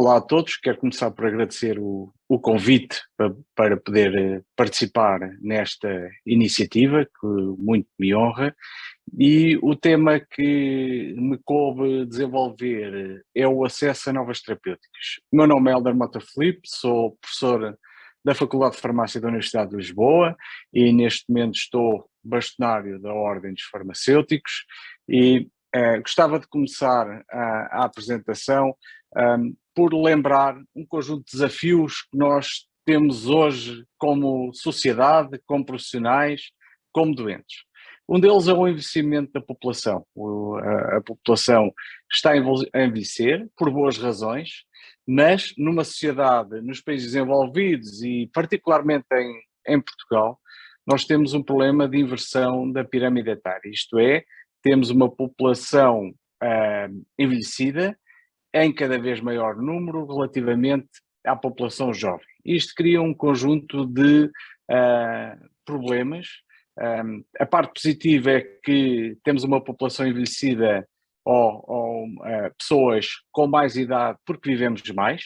Olá a todos, quero começar por agradecer o convite para poder participar nesta iniciativa, que muito me honra, e o tema que me coube desenvolver é o acesso a novas terapêuticas. O meu nome é Helder Mota Filipe, sou professor da Faculdade de Farmácia da Universidade de Lisboa e neste momento estou bastonário da Ordem dos Farmacêuticos e gostava de começar a apresentação por lembrar um conjunto de desafios que nós temos hoje como sociedade, como profissionais, como doentes. Um deles é o envelhecimento da população. A população está a envelhecer por boas razões, mas numa sociedade, nos países desenvolvidos e particularmente em Portugal, nós temos um problema de inversão da pirâmide etária, isto é, temos uma população envelhecida em cada vez maior número relativamente à população jovem. Isto cria um conjunto de problemas. A parte positiva é que temos uma população envelhecida ou pessoas com mais idade porque vivemos mais,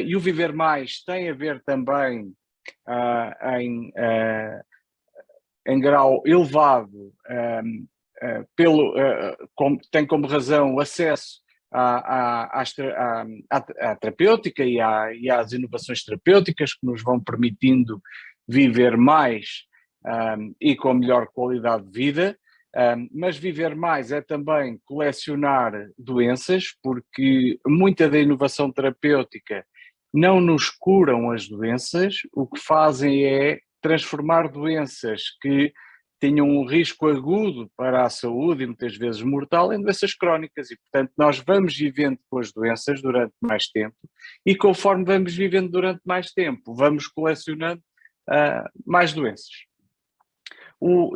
e o viver mais tem a ver também em grau elevado, tem como razão o acesso à terapêutica e às inovações terapêuticas que nos vão permitindo viver mais e com melhor qualidade de vida, mas viver mais é também colecionar doenças, porque muita da inovação terapêutica não nos curam as doenças, o que fazem é transformar doenças que tinham um risco agudo para a saúde e muitas vezes mortal em doenças crónicas e, portanto, nós vamos vivendo com as doenças durante mais tempo e conforme vamos vivendo durante mais tempo, vamos colecionando mais doenças.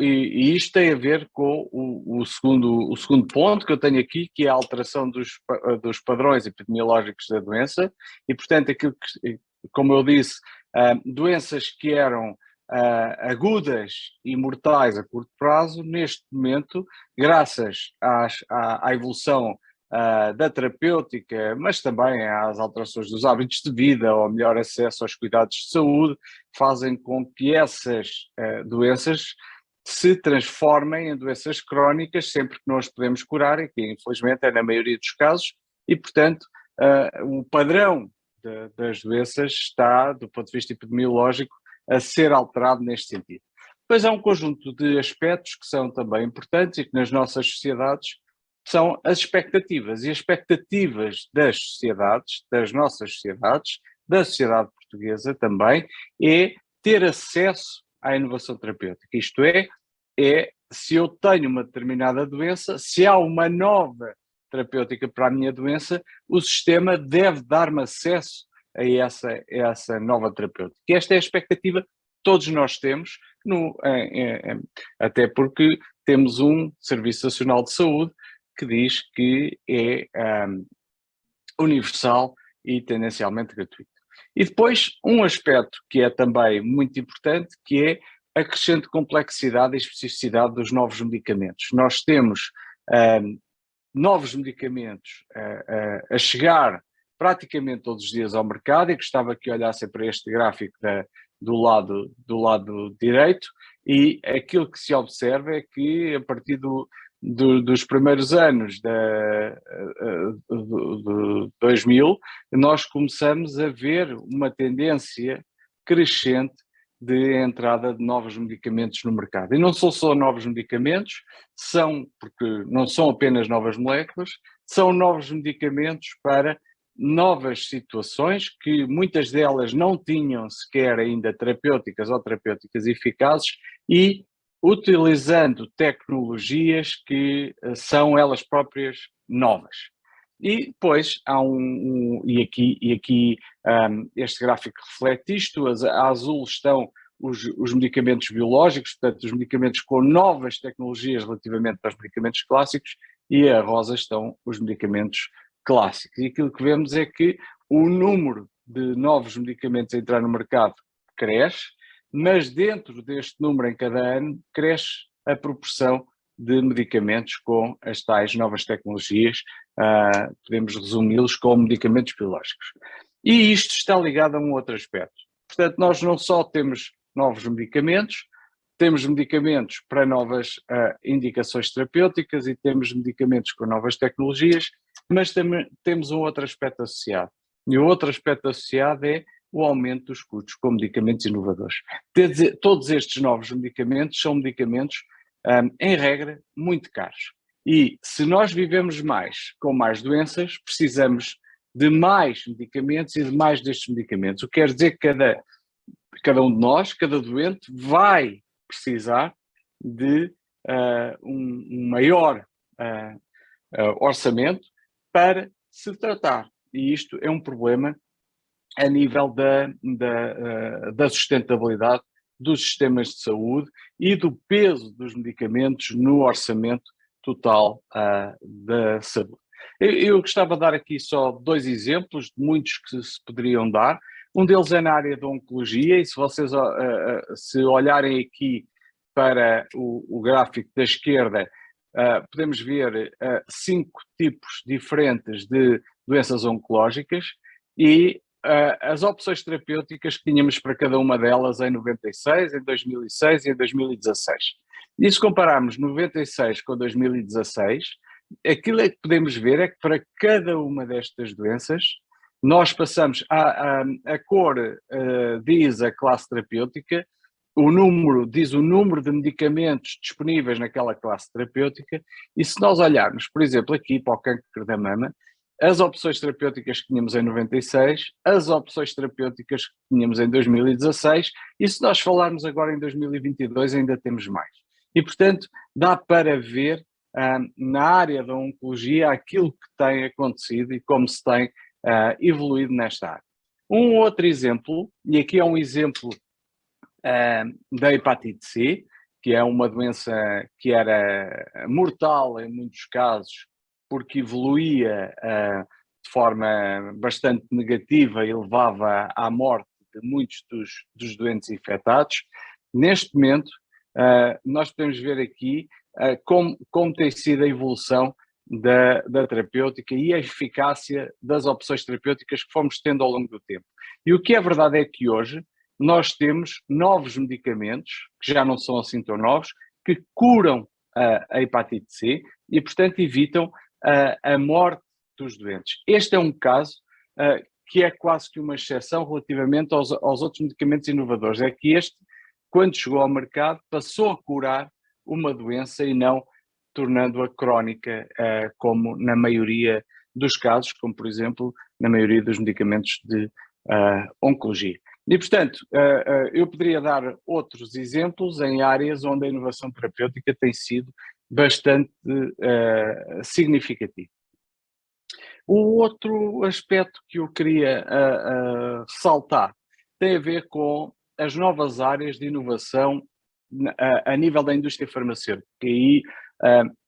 E isto tem a ver com o segundo ponto que eu tenho aqui, que é a alteração dos padrões epidemiológicos da doença e, portanto, aquilo que, como eu disse, doenças que eram agudas e mortais a curto prazo, neste momento, graças à evolução da terapêutica, mas também às alterações dos hábitos de vida, ao melhor acesso aos cuidados de saúde, fazem com que essas doenças se transformem em doenças crónicas sempre que nós podemos curar, e que infelizmente é na maioria dos casos, e portanto o padrão das doenças está, do ponto de vista epidemiológico, a ser alterado neste sentido. Depois há um conjunto de aspectos que são também importantes e que nas nossas sociedades são as expectativas. E as expectativas das sociedades, das nossas sociedades, da sociedade portuguesa também, é ter acesso à inovação terapêutica. Isto é se eu tenho uma determinada doença, se há uma nova terapêutica para a minha doença, o sistema deve dar-me acesso a essa nova terapêutica. E esta é a expectativa que todos nós temos, até porque temos um Serviço Nacional de Saúde que diz que é universal e tendencialmente gratuito. E depois um aspecto que é também muito importante, que é a crescente complexidade e especificidade dos novos medicamentos. Nós temos novos medicamentos a chegar praticamente todos os dias ao mercado, e gostava que olhassem para este gráfico do lado direito, e aquilo que se observa é que a partir dos primeiros anos de 2000, nós começamos a ver uma tendência crescente de entrada de novos medicamentos no mercado. E não são só novos medicamentos, porque não são apenas novas moléculas, são novos medicamentos para novas situações que muitas delas não tinham sequer ainda terapêuticas ou terapêuticas eficazes, e utilizando tecnologias que são elas próprias novas. E depois há aqui este gráfico reflete isto. A azul estão os medicamentos biológicos, portanto os medicamentos com novas tecnologias relativamente aos medicamentos clássicos, e a rosa estão os medicamentos clássicos. E aquilo que vemos é que o número de novos medicamentos a entrar no mercado cresce, mas dentro deste número em cada ano cresce a proporção de medicamentos com as tais novas tecnologias, podemos resumi-los como medicamentos biológicos. E isto está ligado a um outro aspecto. Portanto, nós não só temos novos medicamentos, temos medicamentos para novas indicações terapêuticas e temos medicamentos com novas tecnologias, mas também temos um outro aspecto associado. E o outro aspecto associado é o aumento dos custos com medicamentos inovadores. Todos estes novos medicamentos são medicamentos, em regra, muito caros. E se nós vivemos mais com mais doenças, precisamos de mais medicamentos e de mais destes medicamentos. O que quer dizer que cada um de nós, cada doente, vai precisar de um maior orçamento para se tratar. E isto é um problema a nível da sustentabilidade dos sistemas de saúde e do peso dos medicamentos no orçamento total da saúde. Eu gostava de dar aqui só 2 exemplos de muitos que se poderiam dar. Um deles é na área da oncologia, e se vocês se olharem aqui para o gráfico da esquerda, podemos ver 5 tipos diferentes de doenças oncológicas e as opções terapêuticas que tínhamos para cada uma delas em 96, em 2006 e em 2016. E se compararmos 96 com 2016, aquilo que podemos ver é que para cada uma destas doenças, nós passamos, a cor diz a classe terapêutica, o número diz o número de medicamentos disponíveis naquela classe terapêutica, e se nós olharmos, por exemplo, aqui para o câncer da mama, as opções terapêuticas que tínhamos em 96, as opções terapêuticas que tínhamos em 2016, e se nós falarmos agora em 2022 ainda temos mais. E, portanto, dá para ver na área da oncologia aquilo que tem acontecido e como se tem evoluído nesta área. Um outro exemplo, e aqui é um exemplo da hepatite C, que é uma doença que era mortal em muitos casos, porque evoluía de forma bastante negativa e levava à morte de muitos dos doentes infectados. Neste momento, nós podemos ver aqui como tem sido a evolução da terapêutica e a eficácia das opções terapêuticas que fomos tendo ao longo do tempo. E o que é verdade é que hoje nós temos novos medicamentos, que já não são assim tão novos, que curam a hepatite C e, portanto, evitam a morte dos doentes. Este é um caso que é quase que uma exceção relativamente aos outros medicamentos inovadores. É que este, quando chegou ao mercado, passou a curar uma doença e não tornando-a crónica, como na maioria dos casos, como por exemplo na maioria dos medicamentos de oncologia. E portanto, eu poderia dar outros exemplos em áreas onde a inovação terapêutica tem sido bastante significativa. O outro aspecto que eu queria ressaltar tem a ver com as novas áreas de inovação a nível da indústria farmacêutica. E aí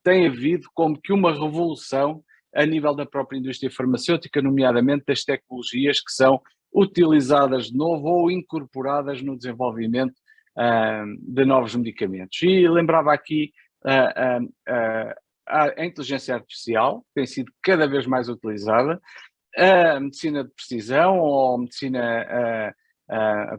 tem havido como que uma revolução a nível da própria indústria farmacêutica, nomeadamente das tecnologias que são utilizadas de novo ou incorporadas no desenvolvimento de novos medicamentos. E lembrava aqui a inteligência artificial, que tem sido cada vez mais utilizada, a medicina de precisão ou a medicina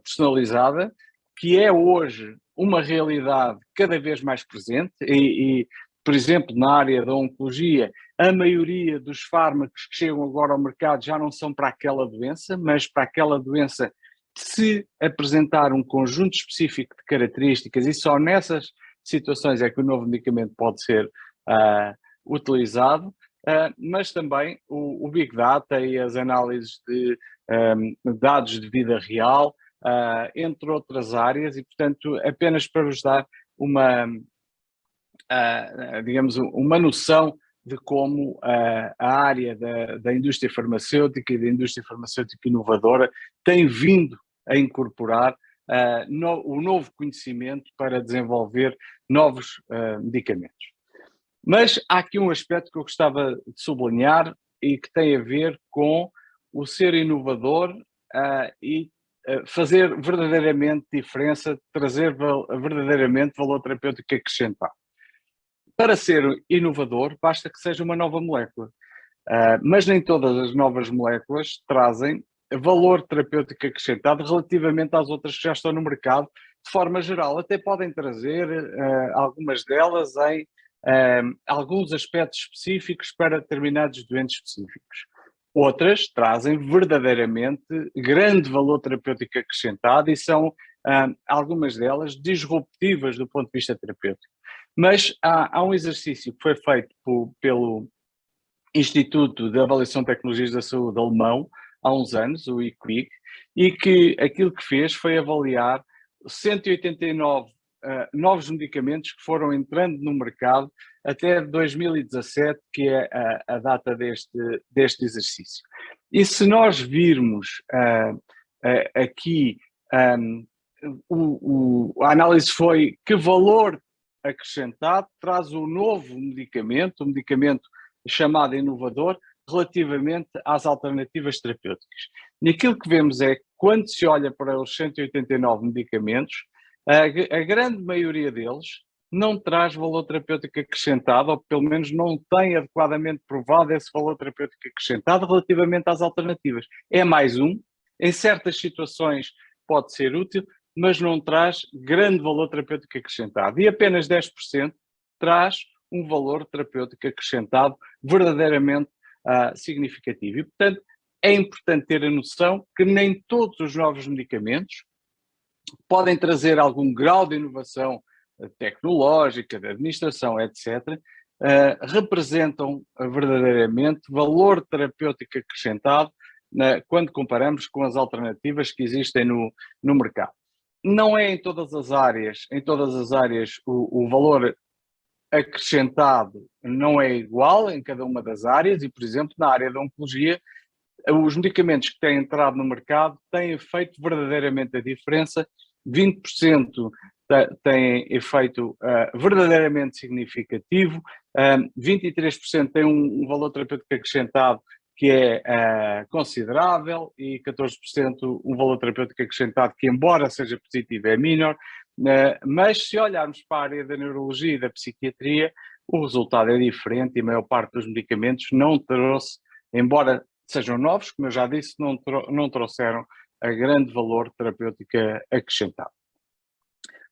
personalizada, que é hoje uma realidade cada vez mais presente e, por exemplo, na área da oncologia, a maioria dos fármacos que chegam agora ao mercado já não são para aquela doença, mas para aquela doença se apresentar um conjunto específico de características, e só nessas situações é que o novo medicamento pode ser utilizado, mas também o Big Data e as análises de dados de vida real, entre outras áreas, e portanto apenas para vos dar digamos, uma noção de como a área da indústria farmacêutica e da indústria farmacêutica inovadora tem vindo a incorporar o novo conhecimento para desenvolver novos medicamentos. Mas há aqui um aspecto que eu gostava de sublinhar e que tem a ver com o ser inovador e fazer verdadeiramente diferença, trazer verdadeiramente valor terapêutico acrescentado. Para ser inovador, basta que seja uma nova molécula. Mas nem todas as novas moléculas trazem valor terapêutico acrescentado relativamente às outras que já estão no mercado, de forma geral. Até podem trazer algumas delas em alguns aspectos específicos para determinados doentes específicos. Outras trazem verdadeiramente grande valor terapêutico acrescentado e são algumas delas disruptivas do ponto de vista terapêutico. Mas há um exercício que foi feito pelo Instituto de Avaliação de Tecnologias da Saúde alemão, há uns anos, o IQWiG, e que aquilo que fez foi avaliar 189 novos medicamentos que foram entrando no mercado até 2017, que é a data deste exercício. E se nós virmos aqui, a análise foi que valor acrescentado traz o novo medicamento, um medicamento chamado inovador, relativamente às alternativas terapêuticas. E aquilo que vemos é que, quando se olha para os 189 medicamentos, a grande maioria deles não traz valor terapêutico acrescentado, ou pelo menos não tem adequadamente provado esse valor terapêutico acrescentado relativamente às alternativas. É mais um, em certas situações pode ser útil, mas não traz grande valor terapêutico acrescentado. E apenas 10% traz um valor terapêutico acrescentado verdadeiramente significativo. E, portanto, é importante ter a noção que nem todos os novos medicamentos podem trazer algum grau de inovação tecnológica, de administração, etc., representam verdadeiramente valor terapêutico acrescentado quando comparamos com as alternativas que existem no mercado. Não é em todas as áreas o valor acrescentado não é igual em cada uma das áreas e, por exemplo, na área da oncologia, os medicamentos que têm entrado no mercado têm feito verdadeiramente a diferença, 20% têm efeito verdadeiramente significativo, 23% têm um valor terapêutico acrescentado que é considerável e 14% um valor terapêutico acrescentado que, embora seja positivo, é menor. Mas se olharmos para a área da neurologia e da psiquiatria, o resultado é diferente e a maior parte dos medicamentos não trouxe, embora sejam novos, como eu já disse, não trouxeram a grande valor terapêutico acrescentado.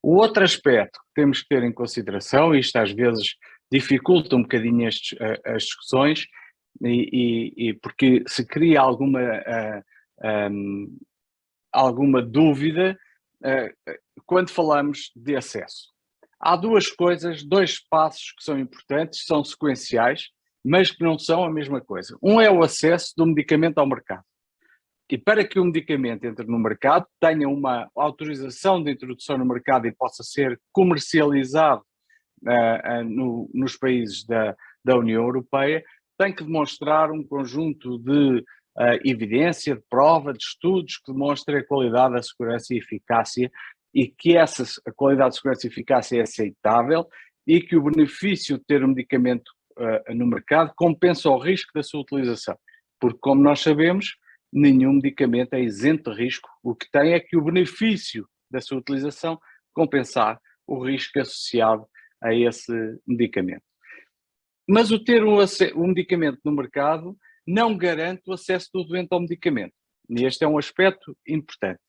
O outro aspecto que temos que ter em consideração, e isto às vezes dificulta um bocadinho as discussões, e porque se cria alguma dúvida quando falamos de acesso. Há dois passos que são importantes, são sequenciais, mas que não são a mesma coisa. Um é o acesso do medicamento ao mercado. E para que o medicamento entre no mercado, tenha uma autorização de introdução no mercado e possa ser comercializado nos países da União Europeia, tem que demonstrar um conjunto de evidência, de prova, de estudos que demonstrem a qualidade, a segurança e a eficácia, e que a qualidade, segurança e eficácia é aceitável e que o benefício de ter um medicamento no mercado compensa o risco da sua utilização. Porque, como nós sabemos, nenhum medicamento é isento de risco. O que tem é que o benefício da sua utilização compensar o risco associado a esse medicamento. Mas o ter um medicamento no mercado não garante o acesso do doente ao medicamento. E este é um aspecto importante.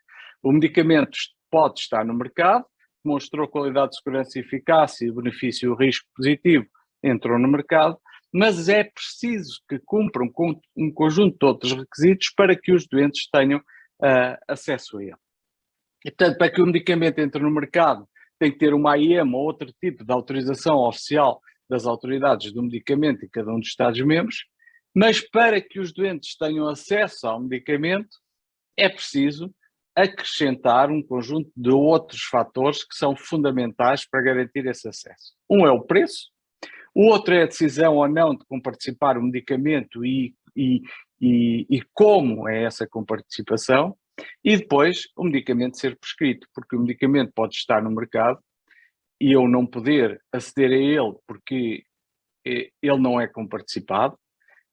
O medicamento pode estar no mercado, demonstrou qualidade, segurança e eficácia, benefício e risco positivo, entrou no mercado, mas é preciso que cumpram um conjunto de outros requisitos para que os doentes tenham acesso a ele. E, portanto, para que o medicamento entre no mercado, tem que ter uma AIM ou outro tipo de autorização oficial das autoridades do medicamento em cada um dos Estados-membros, mas para que os doentes tenham acesso ao medicamento, é preciso acrescentar um conjunto de outros fatores que são fundamentais para garantir esse acesso. Um é o preço, o outro é a decisão ou não de comparticipar o medicamento e como é essa comparticipação, e depois o medicamento ser prescrito, porque o medicamento pode estar no mercado e eu não poder aceder a ele porque ele não é comparticipado,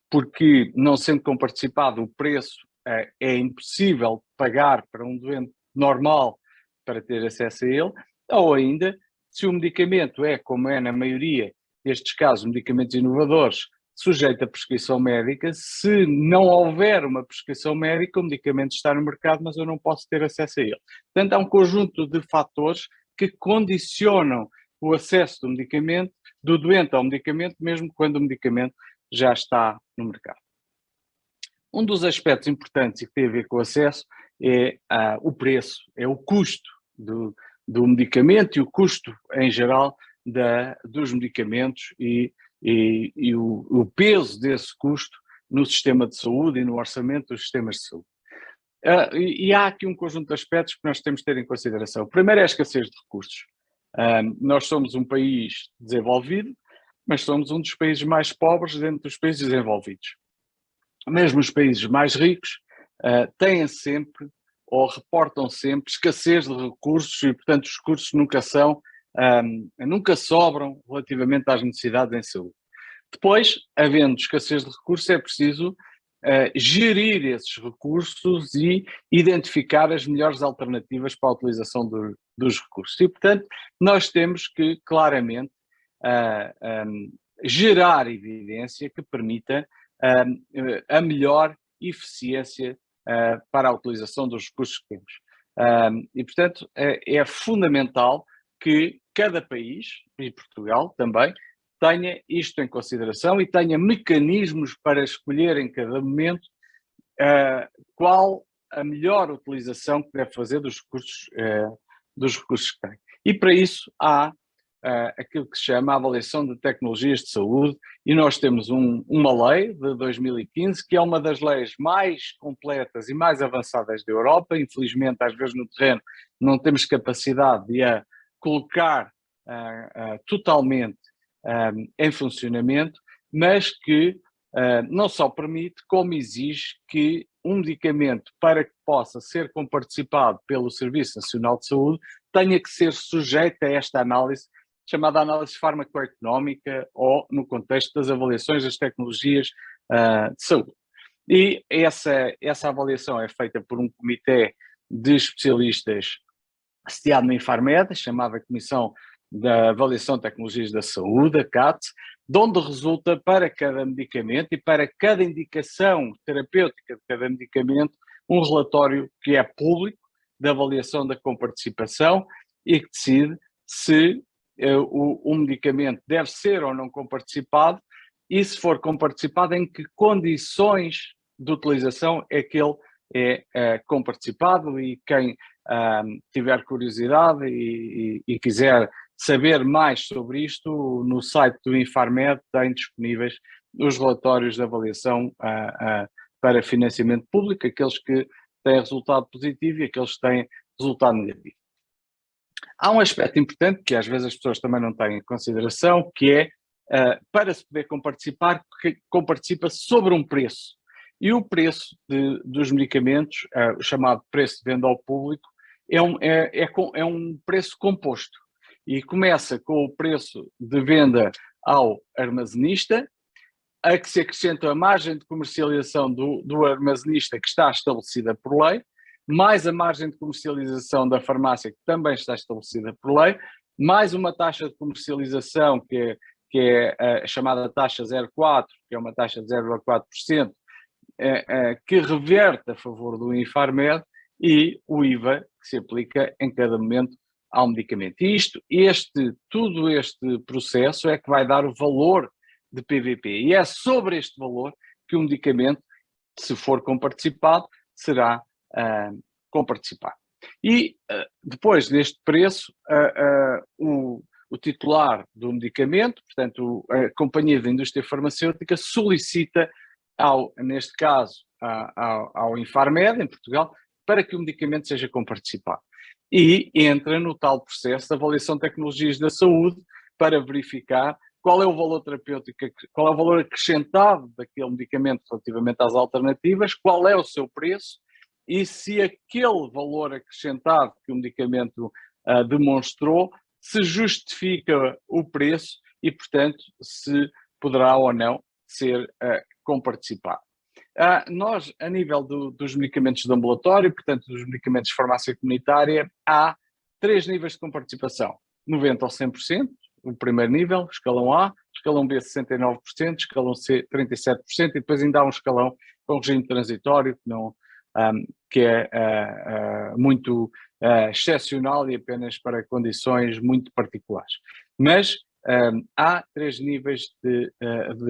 porque não sendo comparticipado o preço é impossível pagar para um doente normal para ter acesso a ele, ou ainda, se o medicamento é, como é na maioria, nestes casos, medicamentos inovadores, sujeito a prescrição médica. Se não houver uma prescrição médica, o medicamento está no mercado, mas eu não posso ter acesso a ele. Portanto, há um conjunto de fatores que condicionam o acesso do doente ao medicamento, mesmo quando o medicamento já está no mercado. Um dos aspectos importantes e que tem a ver com o acesso é o preço, é o custo do medicamento e o custo em geral dos medicamentos e o peso desse custo no sistema de saúde e no orçamento dos sistemas de saúde. E há aqui um conjunto de aspectos que nós temos de ter em consideração. O primeiro é a escassez de recursos. Nós somos um país desenvolvido, mas somos um dos países mais pobres dentro dos países desenvolvidos. Mesmo os países mais ricos têm sempre, ou reportam sempre, escassez de recursos e, portanto, os recursos nunca sobram relativamente às necessidades em saúde. Depois, havendo escassez de recursos, é preciso gerir esses recursos e identificar as melhores alternativas para a utilização dos recursos. E, portanto, nós temos que, claramente, gerar evidência que permita a melhor eficiência para a utilização dos recursos que temos. E, portanto, é fundamental que cada país, e Portugal também, tenha isto em consideração e tenha mecanismos para escolher em cada momento qual a melhor utilização que deve fazer dos recursos que tem. E para isso há aquilo que se chama a avaliação de tecnologias de saúde, e nós temos uma lei de 2015 que é uma das leis mais completas e mais avançadas da Europa. Infelizmente, às vezes no terreno não temos capacidade de a colocar totalmente em funcionamento, mas que não só permite, como exige que um medicamento, para que possa ser comparticipado pelo Serviço Nacional de Saúde, tenha que ser sujeito a esta análise, chamada análise farmacoeconómica, ou no contexto das avaliações das tecnologias de saúde. E essa avaliação é feita por um comitê de especialistas sediado no Infarmed, chamada Comissão da Avaliação de Tecnologias da Saúde, a CAT, de onde resulta para cada medicamento e para cada indicação terapêutica de cada medicamento um relatório que é público de avaliação da comparticipação e que decide se o medicamento deve ser ou não comparticipado e, se for comparticipado, em que condições de utilização é que ele é comparticipado. E quem tiver curiosidade e quiser saber mais sobre isto, no site do Infarmed têm disponíveis os relatórios de avaliação para financiamento público, aqueles que têm resultado positivo e aqueles que têm resultado negativo. Há um aspecto importante que às vezes as pessoas também não têm em consideração, que é, para se poder comparticipar, comparticipa-se sobre um preço. E o preço dos medicamentos, o chamado preço de venda ao público, é um preço composto. E começa com o preço de venda ao armazenista, a que se acrescenta a margem de comercialização do armazenista, que está estabelecida por lei, mais a margem de comercialização da farmácia, que também está estabelecida por lei, mais uma taxa de comercialização, que é a chamada taxa 0,4%, que é uma taxa de 0,4%, que reverte a favor do Infarmed, e o IVA, que se aplica em cada momento ao medicamento. E todo este processo é que vai dar o valor de PVP. E é sobre este valor que o medicamento, se for comparticipado, será comparticipado. E depois deste preço, o titular do medicamento, portanto a Companhia da Indústria Farmacêutica, solicita, neste caso, ao Infarmed, em Portugal, para que o medicamento seja comparticipado. E entra no tal processo de avaliação de tecnologias da saúde para verificar qual é o valor terapêutico, qual é o valor acrescentado daquele medicamento relativamente às alternativas, qual é o seu preço e se aquele valor acrescentado que o medicamento demonstrou se justifica o preço e, portanto, se poderá ou não ser comparticipado. Nós, a nível dos medicamentos de ambulatório, portanto, dos medicamentos de farmácia comunitária, há 3 níveis de comparticipação: 90% ou 100%, o primeiro nível, escalão A, escalão B 69%, escalão C 37%, e depois ainda há um escalão com regime transitório, que, não, que é muito excepcional e apenas para condições muito particulares. Mas há 3 níveis de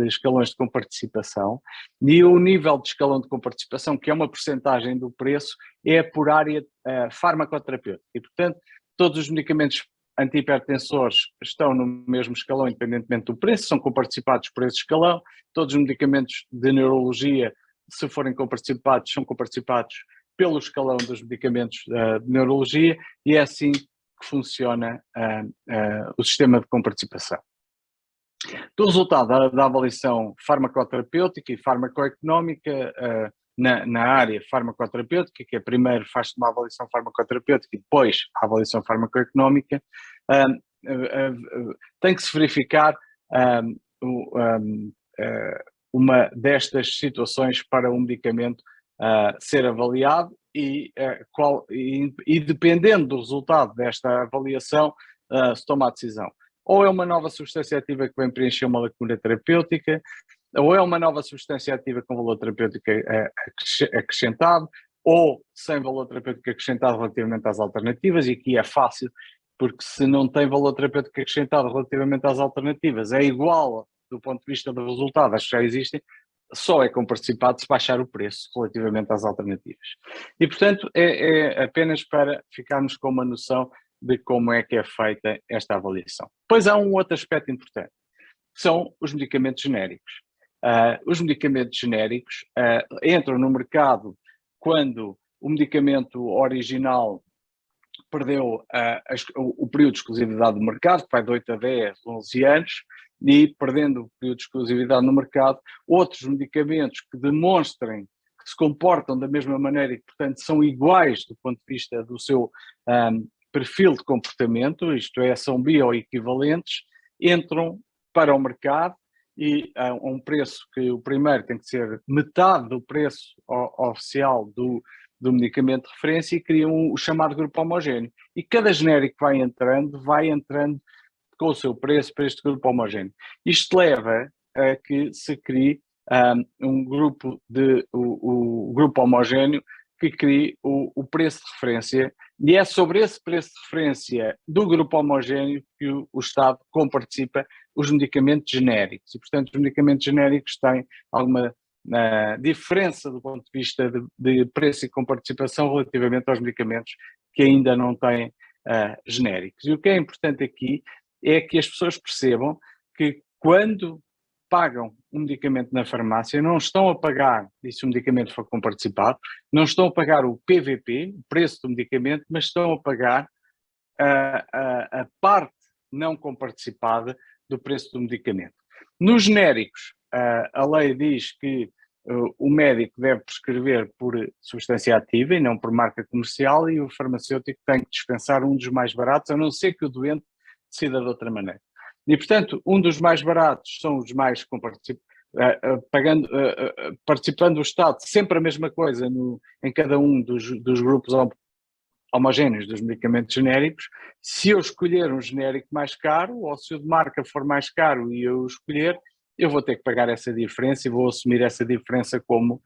escalões de comparticipação, e o nível de escalão de comparticipação, que é uma percentagem do preço, é por área farmacoterapêutica, e portanto todos os medicamentos antihipertensores estão no mesmo escalão, independentemente do preço, são comparticipados por esse escalão. Todos os medicamentos de neurologia, se forem comparticipados, são comparticipados pelo escalão dos medicamentos de neurologia, e é assim que funciona o sistema de comparticipação. Do resultado da avaliação farmacoterapêutica e farmacoeconómica, na área farmacoterapêutica, que é primeiro faz-se uma avaliação farmacoterapêutica e depois a avaliação farmacoeconómica, tem que se verificar uma destas situações para um medicamento ser avaliado, e dependendo do resultado desta avaliação, se toma a decisão. Ou é uma nova substância ativa que vem preencher uma lacuna terapêutica, ou é uma nova substância ativa com valor terapêutico acrescentado, ou sem valor terapêutico acrescentado relativamente às alternativas, e aqui é fácil, porque se não tem valor terapêutico acrescentado relativamente às alternativas, é igual do ponto de vista do resultado às que já existem, só é comparticipado se baixar o preço relativamente às alternativas. E, portanto, é apenas para ficarmos com uma noção de como é que é feita esta avaliação. Depois há um outro aspecto importante, que são os medicamentos genéricos. Os medicamentos genéricos entram no mercado quando o medicamento original perdeu o período de exclusividade do mercado, que vai de 8 a 10, 11 anos, e perdendo o período de exclusividade no mercado, outros medicamentos que demonstrem que se comportam da mesma maneira e que, portanto, são iguais do ponto de vista do seu perfil de comportamento, isto é, são bioequivalentes, entram para o mercado, e a um preço que o primeiro tem que ser metade do preço oficial do medicamento de referência, e criam o chamado grupo homogéneo. E cada genérico vai entrando com o seu preço para este grupo homogéneo. Isto leva a que se crie um grupo o grupo homogéneo que crie o preço de referência, e é sobre esse preço de referência do grupo homogéneo que o Estado comparticipa os medicamentos genéricos. E, portanto, os medicamentos genéricos têm alguma diferença do ponto de vista de preço e comparticipação relativamente aos medicamentos que ainda não têm genéricos. E o que é importante aqui é que as pessoas percebam que quando pagam um medicamento na farmácia, não estão a pagar, e se o medicamento for comparticipado, não estão a pagar o PVP, o preço do medicamento, mas estão a pagar a parte não comparticipada do preço do medicamento. Nos genéricos, a lei diz que o médico deve prescrever por substância ativa e não por marca comercial, e o farmacêutico tem que dispensar um dos mais baratos, a não ser que o doente decida de outra maneira. E, portanto, um dos mais baratos são os mais participando do Estado, sempre a mesma coisa em cada um dos grupos homogéneos dos medicamentos genéricos. Se eu escolher um genérico mais caro, ou se o de marca for mais caro e eu escolher, eu vou ter que pagar essa diferença e vou assumir essa diferença como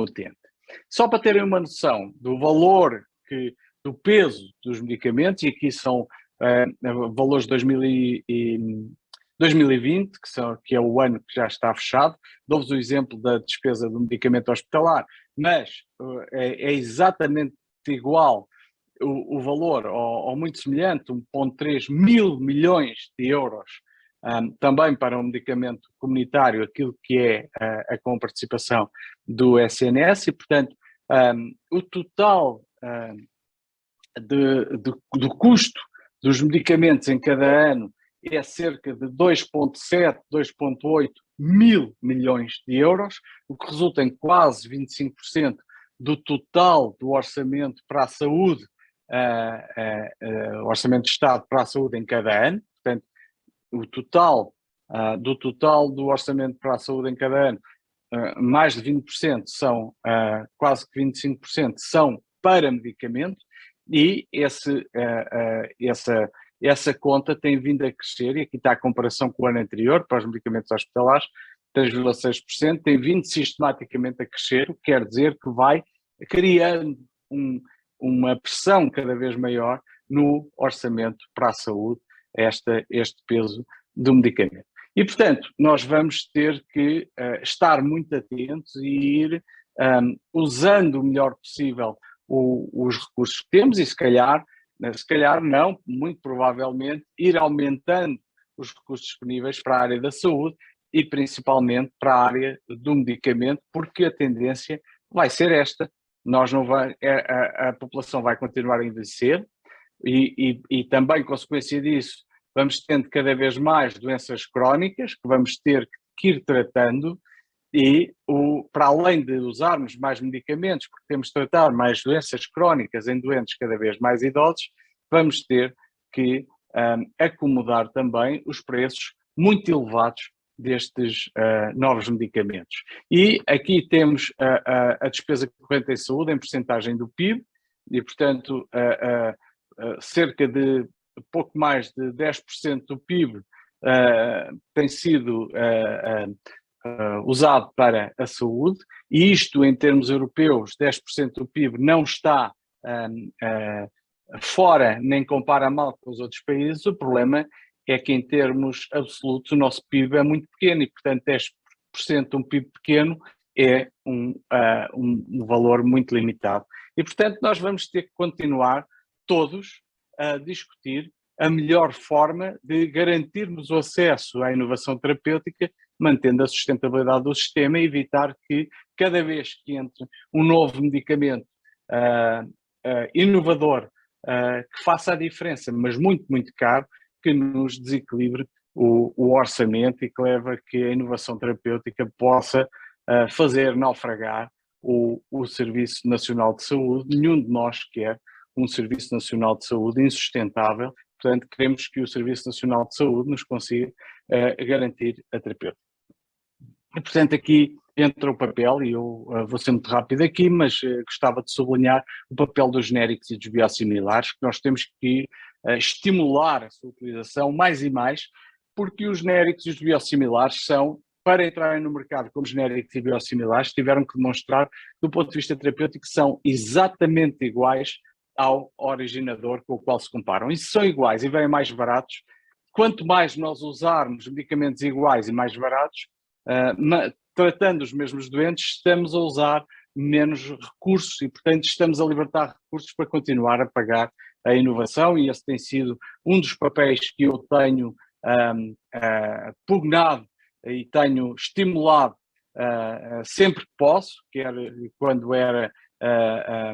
utente. Só para terem uma noção do valor, do peso dos medicamentos, e aqui são valores de 2020, que é o ano que já está fechado. Dou-vos o exemplo da despesa do medicamento hospitalar, mas é exatamente igual o valor, ou muito semelhante, 1,3 mil milhões de euros, também para um medicamento comunitário, aquilo que é a comparticipação do SNS, e, portanto, o total do custo dos medicamentos em cada ano é cerca de 2,7, 2,8 mil milhões de euros, o que resulta em quase 25% do total do orçamento para a saúde, orçamento de Estado para a saúde em cada ano. Portanto, o total do orçamento para a saúde em cada ano, mais de 20% são, quase que 25% são para medicamento, e essa conta tem vindo a crescer, e aqui está a comparação com o ano anterior, para os medicamentos hospitalares, 3,6%, tem vindo sistematicamente a crescer, o que quer dizer que vai criando uma pressão cada vez maior no orçamento para a saúde, este peso do medicamento. E, portanto, nós vamos ter que estar muito atentos e ir usando o melhor possível os recursos que temos e se calhar não, muito provavelmente, ir aumentando os recursos disponíveis para a área da saúde e principalmente para a área do medicamento, porque a tendência vai ser esta. A população vai continuar a envelhecer e também, consequência disso, vamos tendo cada vez mais doenças crónicas que vamos ter que ir tratando e, para além de usarmos mais medicamentos, porque temos de tratar mais doenças crónicas em doentes cada vez mais idosos, vamos ter que acomodar também os preços muito elevados destes novos medicamentos. E aqui temos a despesa corrente em saúde em percentagem do PIB, e portanto cerca de pouco mais de 10% do PIB tem sido usado para a saúde, e isto em termos europeus, 10% do PIB não está fora, nem compara mal com os outros países. O problema é que em termos absolutos o nosso PIB é muito pequeno e, portanto, 10% de um PIB pequeno é um valor muito limitado. E, portanto, nós vamos ter que continuar todos a discutir a melhor forma de garantirmos o acesso à inovação terapêutica, mantendo a sustentabilidade do sistema e evitar que cada vez que entre um novo medicamento inovador, que faça a diferença, mas muito, muito caro, que nos desequilibre o orçamento e que leve a que a inovação terapêutica possa fazer naufragar o Serviço Nacional de Saúde. Nenhum de nós quer um Serviço Nacional de Saúde insustentável, portanto queremos que o Serviço Nacional de Saúde nos consiga garantir a terapêutica. E, portanto, aqui entra o papel, e eu vou ser muito rápido aqui, mas gostava de sublinhar o papel dos genéricos e dos biosimilares, que nós temos que estimular a sua utilização mais e mais, porque os genéricos e os biosimilares são, para entrarem no mercado como genéricos e biosimilares, tiveram que demonstrar, do ponto de vista terapêutico, que são exatamente iguais ao originador com o qual se comparam. E se são iguais e vêm mais baratos, quanto mais nós usarmos medicamentos iguais e mais baratos, tratando os mesmos doentes, estamos a usar menos recursos e, portanto, estamos a libertar recursos para continuar a pagar a inovação, e esse tem sido um dos papéis que eu tenho pugnado e tenho estimulado sempre que posso, quer quando era,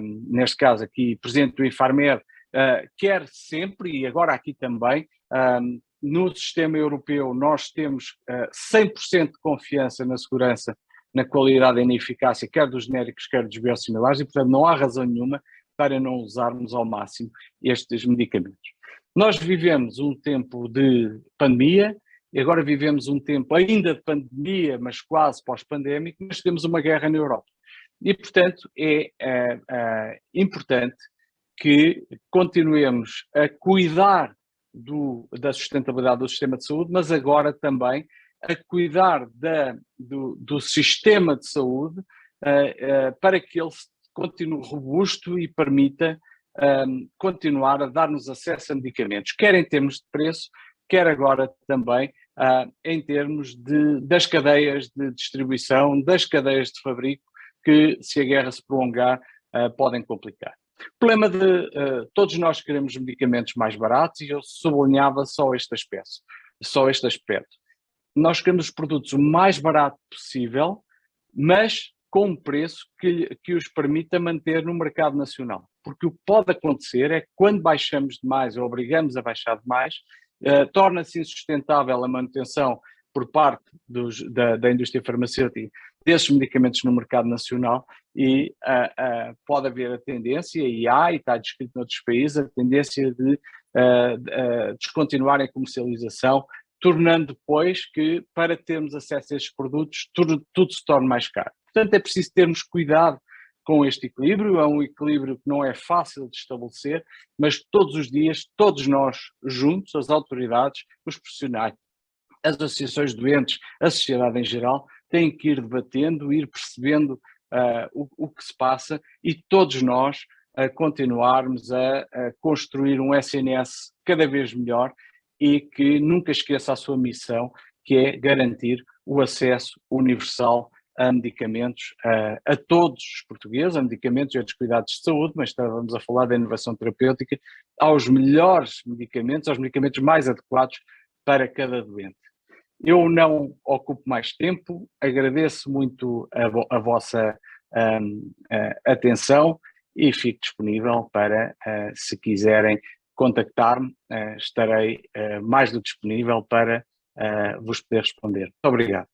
neste caso aqui, presidente do Infarmed, quer sempre, e agora aqui também. No sistema europeu nós temos 100% de confiança na segurança, na qualidade e na eficácia, quer dos genéricos, quer dos biosimilares, e portanto não há razão nenhuma para não usarmos ao máximo estes medicamentos. Nós vivemos um tempo de pandemia, e agora vivemos um tempo ainda de pandemia, mas quase pós-pandémico, mas temos uma guerra na Europa. E portanto é importante que continuemos a cuidar da sustentabilidade do sistema de saúde, mas agora também a cuidar do sistema de saúde para que ele continue robusto e permita continuar a dar-nos acesso a medicamentos, quer em termos de preço, quer agora também em termos das cadeias de distribuição, das cadeias de fabrico, que se a guerra se prolongar podem complicar. O problema de todos nós queremos medicamentos mais baratos, e eu sublinhava só este aspecto. Nós queremos os produtos o mais barato possível, mas com um preço que os permita manter no mercado nacional. Porque o que pode acontecer é que quando baixamos demais ou obrigamos a baixar demais, torna-se insustentável a manutenção por parte da indústria farmacêutica desses medicamentos no mercado nacional, e pode haver a tendência, e está descrito noutros países, a tendência de descontinuar a comercialização, tornando depois que, para termos acesso a estes produtos, tudo se torne mais caro. Portanto, é preciso termos cuidado com este equilíbrio, é um equilíbrio que não é fácil de estabelecer, mas todos os dias, todos nós juntos, as autoridades, os profissionais, as associações de doentes, a sociedade em geral, têm que ir debatendo, ir percebendo o que se passa e todos nós continuarmos a construir um SNS cada vez melhor e que nunca esqueça a sua missão, que é garantir o acesso universal a medicamentos a todos os portugueses, a medicamentos e outros cuidados de saúde, mas estávamos a falar da inovação terapêutica, aos melhores medicamentos, aos medicamentos mais adequados para cada doente. Eu não ocupo mais tempo, agradeço muito a vossa atenção e fico disponível para, se quiserem contactar-me, estarei mais do que disponível para vos poder responder. Muito obrigado.